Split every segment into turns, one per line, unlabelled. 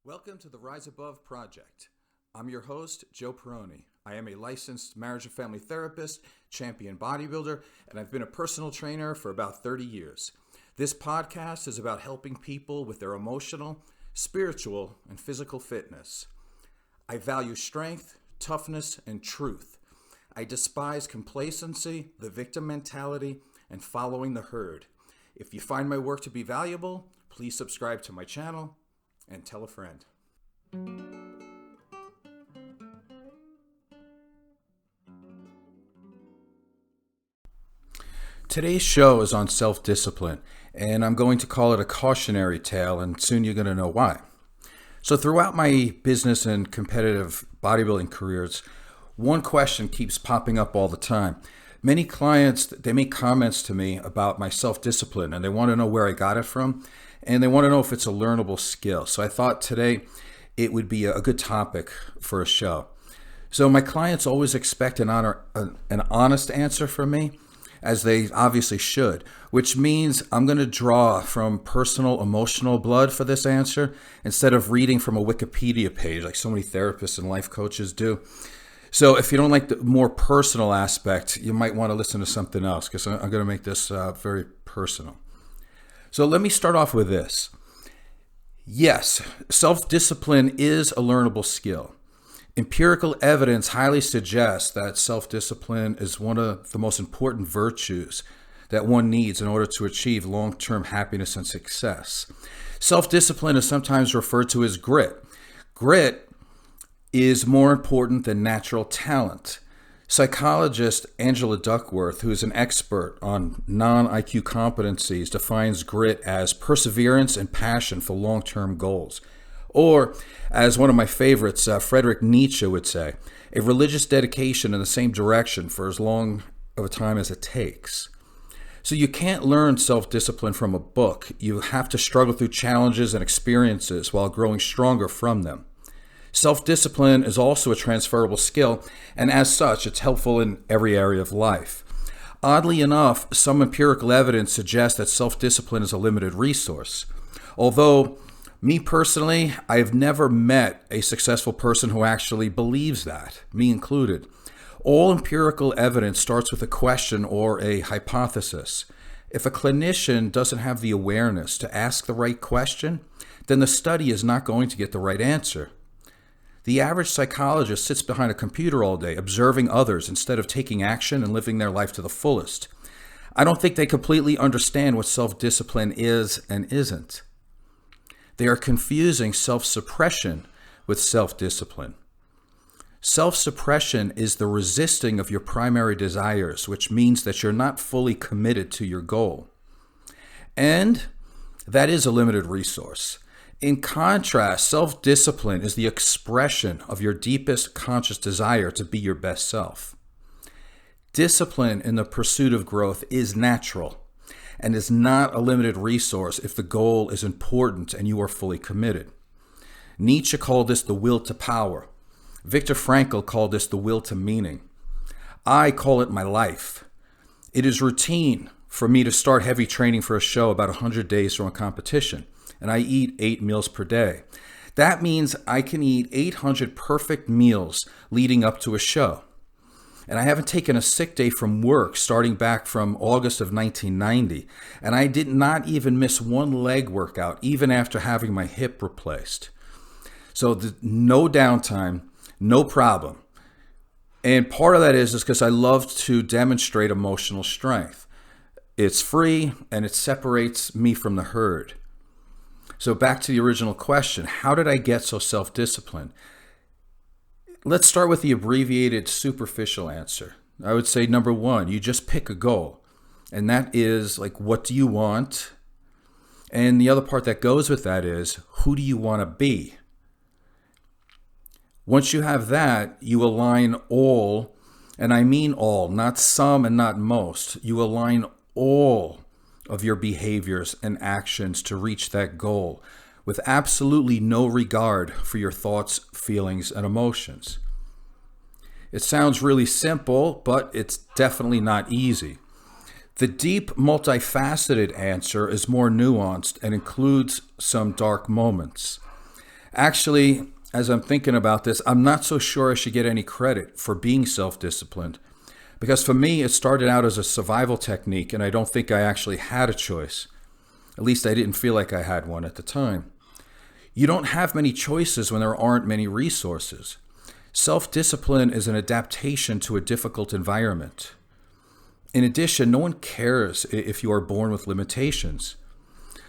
Welcome to the Rise Above Project. I'm your host, Joe Perroni. I am a licensed marriage and family therapist, champion bodybuilder, and I've been a personal trainer for about 30 years. This podcast is about helping people with their emotional, spiritual, and physical fitness. I value strength, toughness, and truth. I despise complacency, the victim mentality, and following the herd. If you find my work to be valuable, please subscribe to my channel and tell a friend. Today's show is on self-discipline, and I'm going to call it a cautionary tale, and soon you're going to know why. So throughout my business and competitive bodybuilding careers, one question keeps popping up all the time. Many clients, they make comments to me about my self-discipline, and they want to know where I got it from, and they want to know if it's a learnable skill. So I thought today it would be a good topic for a show. So my clients always expect an honest answer from me, as they obviously should, which means I'm going to draw from personal, emotional blood for this answer instead of reading from a Wikipedia page like so many therapists and life coaches do. So if you don't like the more personal aspect, you might want to listen to something else, because I'm going to make this very personal. So let me start off with this. Yes, self-discipline is a learnable skill. Empirical evidence highly suggests that self-discipline is one of the most important virtues that one needs in order to achieve long-term happiness and success. Self-discipline is sometimes referred to as grit. Grit is more important than natural talent. Psychologist Angela Duckworth, who is an expert on non-IQ competencies, defines grit as perseverance and passion for long-term goals. Or, as one of my favorites, Friedrich Nietzsche would say, a religious dedication in the same direction for as long of a time as it takes. So you can't learn self-discipline from a book. You have to struggle through challenges and experiences while growing stronger from them. Self-discipline is also a transferable skill, and as such, it's helpful in every area of life. Oddly enough, some empirical evidence suggests that self-discipline is a limited resource. Although, me personally, I've never met a successful person who actually believes that, me included. All empirical evidence starts with a question or a hypothesis. If a clinician doesn't have the awareness to ask the right question, then the study is not going to get the right answer. The average psychologist sits behind a computer all day, observing others instead of taking action and living their life to the fullest. I don't think they completely understand what self-discipline is and isn't. They are confusing self-suppression with self-discipline. Self-suppression is the resisting of your primary desires, which means that you're not fully committed to your goal. And that is a limited resource. In contrast, self-discipline is the expression of your deepest conscious desire to be your best self. Discipline in the pursuit of growth is natural and is not a limited resource if the goal is important and you are fully committed. Nietzsche called this the will to power. Viktor Frankl called this the will to meaning. I call it my life. It is routine for me to start heavy training for a show about 100 days from a competition, and I eat 8 meals per day. That means I can eat 800 perfect meals leading up to a show. And I haven't taken a sick day from work starting back from August of 1990. And I did not even miss one leg workout, even after having my hip replaced. So no downtime, no problem. And part of that is because I love to demonstrate emotional strength. It's free and it separates me from the herd. So back to the original question, how did I get so self-disciplined? Let's start with the abbreviated superficial answer. I would say number one, you just pick a goal. And that is like, what do you want? And the other part that goes with that is, who do you want to be? Once you have that, you align all, and I mean all, not some and not most. You align all of your behaviors and actions to reach that goal with absolutely no regard for your thoughts, feelings, and emotions. It sounds really simple, but it's definitely not easy. The deep, multifaceted answer is more nuanced and includes some dark moments. Actually, as I'm thinking about this, I'm not so sure I should get any credit for being self-disciplined. Because for me, it started out as a survival technique, and I don't think I actually had a choice. At least I didn't feel like I had one at the time. You don't have many choices when there aren't many resources. Self-discipline is an adaptation to a difficult environment. In addition, no one cares if you are born with limitations.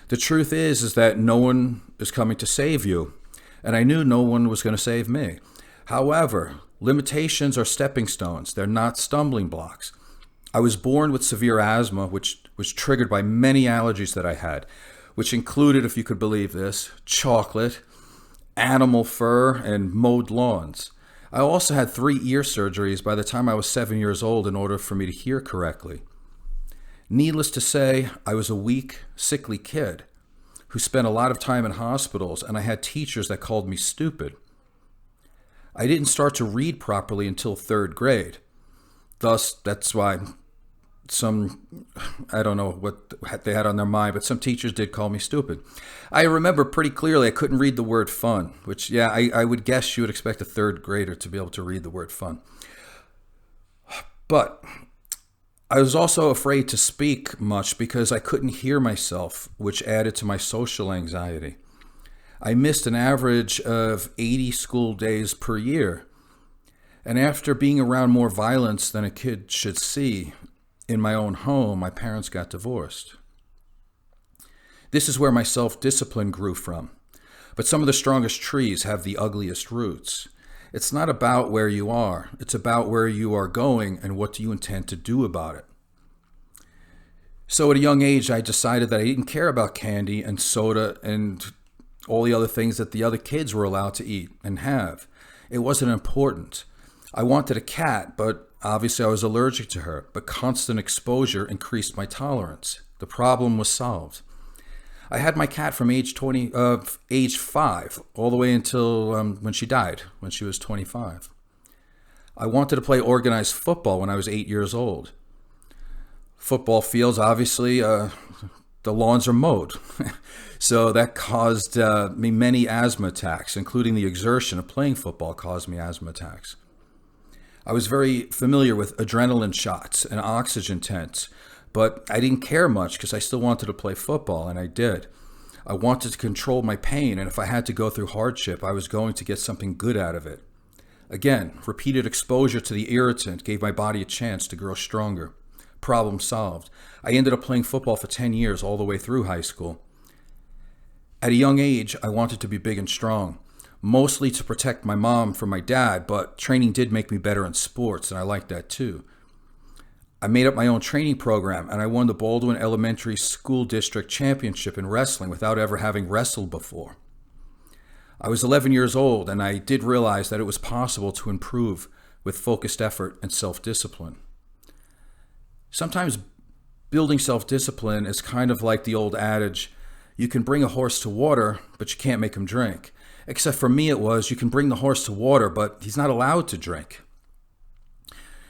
The truth is that no one is coming to save you, and I knew no one was going to save me. However, limitations are stepping stones. They're not stumbling blocks. I was born with severe asthma, which was triggered by many allergies that I had, which included, if you could believe this, chocolate, animal fur, and mowed lawns. I also had 3 ear surgeries by the time I was 7 years old in order for me to hear correctly. Needless to say, I was a weak, sickly kid who spent a lot of time in hospitals, and I had teachers that called me stupid. I didn't start to read properly until 3rd grade. Thus, that's why I don't know what they had on their mind, but some teachers did call me stupid. I remember pretty clearly I couldn't read the word fun, which, yeah, I would guess you would expect a 3rd grader to be able to read the word fun. But I was also afraid to speak much because I couldn't hear myself, which added to my social anxiety. I missed an average of 80 school days per year. And after being around more violence than a kid should see in my own home, my parents got divorced. This is where my self-discipline grew from. But some of the strongest trees have the ugliest roots. It's not about where you are. It's about where you are going and what do you intend to do about it. So at a young age, I decided that I didn't care about candy and soda and all the other things that the other kids were allowed to eat and have. It wasn't important. I wanted a cat, but obviously I was allergic to her. But constant exposure increased my tolerance. The problem was solved. I had my cat from age 5 all the way until when she died, when she was 25. I wanted to play organized football when I was 8 years old. Football fields, obviously, the lawns are mowed. So that caused me many asthma attacks, including the exertion of playing football caused me asthma attacks. I was very familiar with adrenaline shots and oxygen tents, but I didn't care much because I still wanted to play football, and I did. I wanted to control my pain, and if I had to go through hardship, I was going to get something good out of it. Again, repeated exposure to the irritant gave my body a chance to grow stronger. Problem solved. I ended up playing football for 10 years all the way through high school. At a young age, I wanted to be big and strong, mostly to protect my mom from my dad, but training did make me better in sports, and I liked that too. I made up my own training program, and I won the Baldwin Elementary School District Championship in wrestling without ever having wrestled before. I was 11 years old, and I did realize that it was possible to improve with focused effort and self-discipline. Sometimes building self-discipline is kind of like the old adage, you can bring a horse to water, but you can't make him drink. Except for me it was, you can bring the horse to water, but he's not allowed to drink.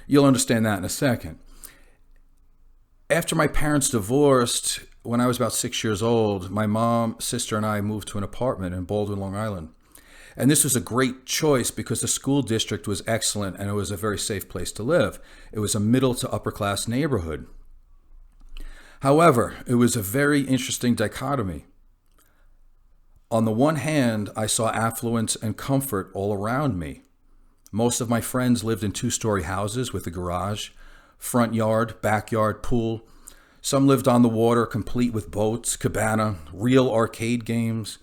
You'll understand that in a second. After my parents divorced, when I was about 6 years old, my mom, sister, and I moved to an apartment in Baldwin, Long Island. And this was a great choice because the school district was excellent and it was a very safe place to live. It was a middle to upper class neighborhood. However, it was a very interesting dichotomy. On the one hand, I saw affluence and comfort all around me. Most of my friends lived in 2-story houses with a garage, front yard, backyard, pool. Some lived on the water, complete with boats, cabana, real arcade games.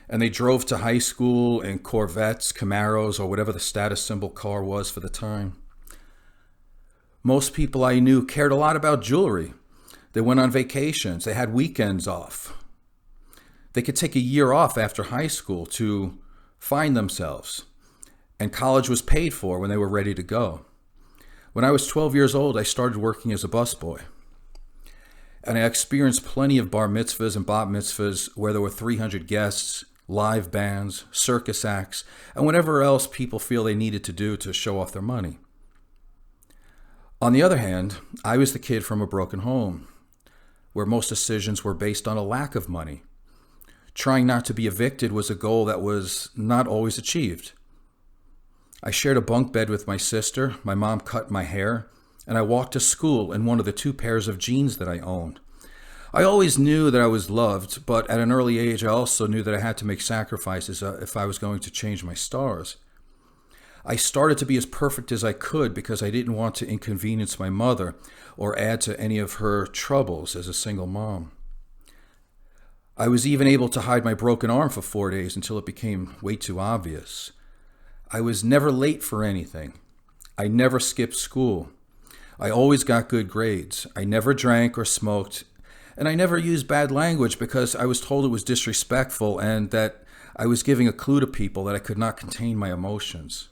And they drove to high school in Corvettes, Camaros, or whatever the status symbol car was for the time. Most people I knew cared a lot about jewelry. They went on vacations. They had weekends off. They could take a year off after high school to find themselves. And college was paid for when they were ready to go. When I was 12 years old, I started working as a busboy. And I experienced plenty of bar mitzvahs and bat mitzvahs where there were 300 guests, live bands, circus acts, and whatever else people feel they needed to do to show off their money. On the other hand, I was the kid from a broken home, where most decisions were based on a lack of money. Trying not to be evicted was a goal that was not always achieved. I shared a bunk bed with my sister, my mom cut my hair, and I walked to school in one of the 2 pairs of jeans that I owned. I always knew that I was loved, but at an early age I also knew that I had to make sacrifices if I was going to change my stars. I started to be as perfect as I could because I didn't want to inconvenience my mother or add to any of her troubles as a single mom. I was even able to hide my broken arm for 4 days until it became way too obvious. I was never late for anything. I never skipped school. I always got good grades. I never drank or smoked, and I never used bad language because I was told it was disrespectful and that I was giving a clue to people that I could not contain my emotions.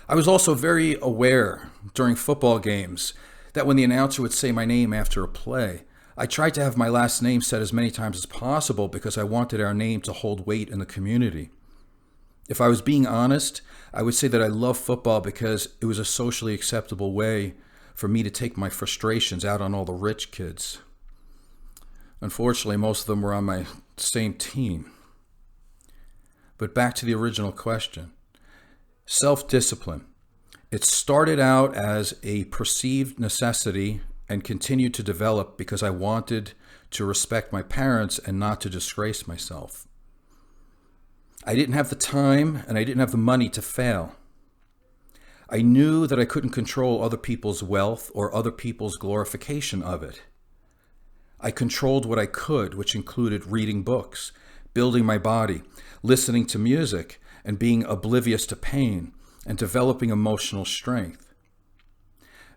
I was also very aware during football games that when the announcer would say my name after a play, I tried to have my last name said as many times as possible because I wanted our name to hold weight in the community. If I was being honest, I would say that I love football because it was a socially acceptable way for me to take my frustrations out on all the rich kids. Unfortunately, most of them were on my same team. But back to the original question. Self-discipline. It started out as a perceived necessity and continued to develop because I wanted to respect my parents and not to disgrace myself. I didn't have the time and I didn't have the money to fail. I knew that I couldn't control other people's wealth or other people's glorification of it. I controlled what I could, which included reading books, building my body, listening to music, and being oblivious to pain, and developing emotional strength.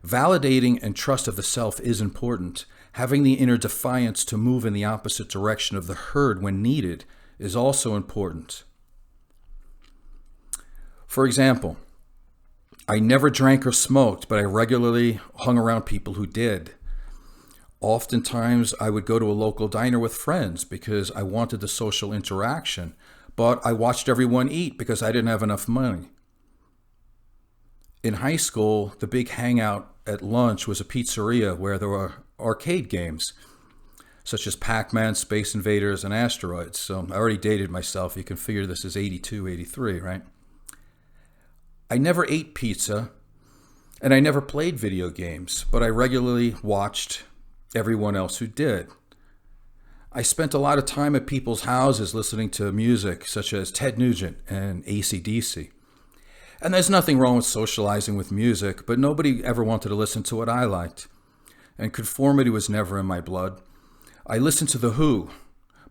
Validating and trust of the self is important. Having the inner defiance to move in the opposite direction of the herd when needed is also important. For example, I never drank or smoked, but I regularly hung around people who did. Oftentimes, I would go to a local diner with friends because I wanted the social interaction, but I watched everyone eat because I didn't have enough money. In high school, the big hangout at lunch was a pizzeria where there were arcade games, such as Pac-Man, Space Invaders, and Asteroids. So I already dated myself. You can figure this is 82, 83, right? I never ate pizza, and I never played video games, but I regularly watched everyone else who did. I spent a lot of time at people's houses listening to music such as Ted Nugent and AC/DC. And there's nothing wrong with socializing with music, but nobody ever wanted to listen to what I liked. And conformity was never in my blood. I listened to The Who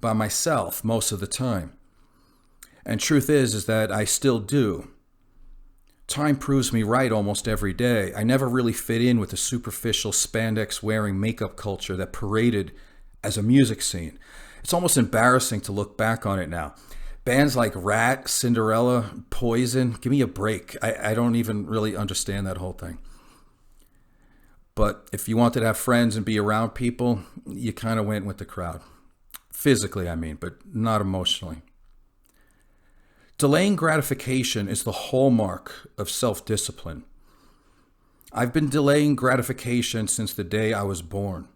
by myself most of the time. And truth is that I still do. Time proves me right almost every day. I never really fit in with the superficial spandex-wearing makeup culture that paraded as a music scene. It's almost embarrassing to look back on it now. Bands like Rat, Cinderella, Poison, give me a break. I don't even really understand that whole thing. But if you wanted to have friends and be around people, you kind of went with the crowd. Physically, I mean, but not emotionally. Delaying gratification is the hallmark of self-discipline. I've been delaying gratification since the day I was born.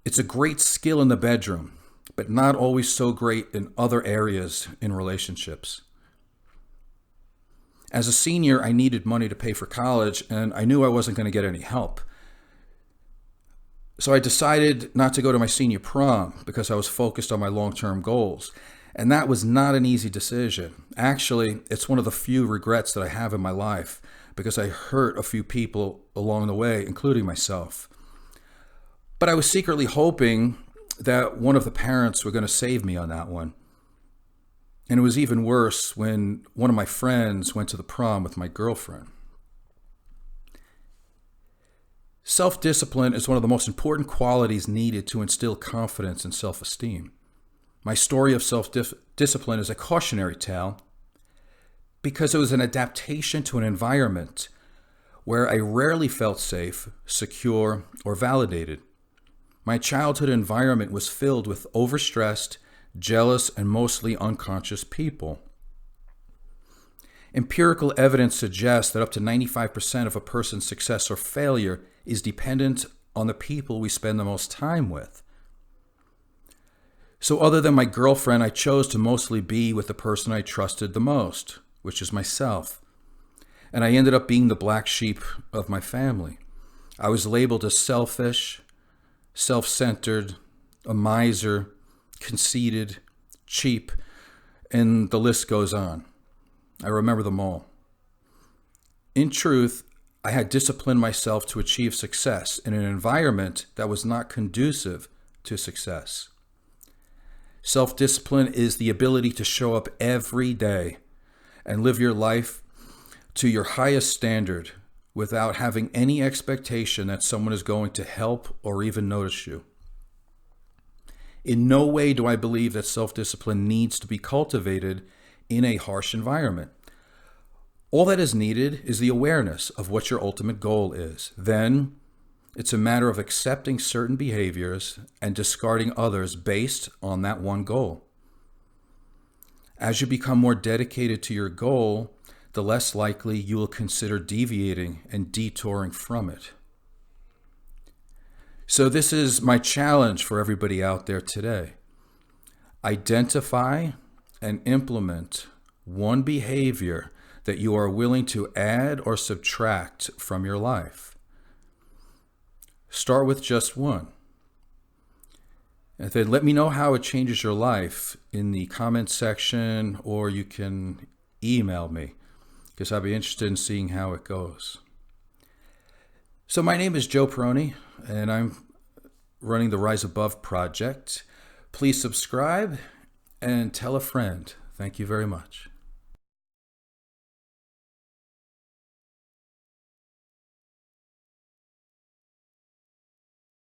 It's a great skill in the bedroom, but not always so great in other areas in relationships. As a senior, I needed money to pay for college, and I knew I wasn't going to get any help. So I decided not to go to my senior prom because I was focused on my long-term goals. And that was not an easy decision. Actually, it's one of the few regrets that I have in my life because I hurt a few people along the way, including myself. But I was secretly hoping that one of the parents were going to save me on that one. And it was even worse when one of my friends went to the prom with my girlfriend. Self-discipline is one of the most important qualities needed to instill confidence and self-esteem. My story of self-discipline is a cautionary tale because it was an adaptation to an environment where I rarely felt safe, secure, or validated. My childhood environment was filled with overstressed, jealous, and mostly unconscious people. Empirical evidence suggests that up to 95% of a person's success or failure is dependent on the people we spend the most time with. So other than my girlfriend, I chose to mostly be with the person I trusted the most, which is myself. And I ended up being the black sheep of my family. I was labeled as selfish, self-centered, a miser, conceited, cheap, and the list goes on. I remember them all. In truth, I had disciplined myself to achieve success in an environment that was not conducive to success. Self-discipline is the ability to show up every day and live your life to your highest standard without having any expectation that someone is going to help or even notice you. In no way do I believe that self-discipline needs to be cultivated in a harsh environment. All that is needed is the awareness of what your ultimate goal is. Then it's a matter of accepting certain behaviors and discarding others based on that one goal. As you become more dedicated to your goal, the less likely you will consider deviating and detouring from it. So this is my challenge for everybody out there today. Identify and implement one behavior that you are willing to add or subtract from your life. Start with just one. And then let me know how it changes your life in the comment section, or you can email me, because I'll be interested in seeing how it goes. So my name is Joe Perroni, and I'm running the Rise Above project. Please subscribe and tell a friend. Thank you very much.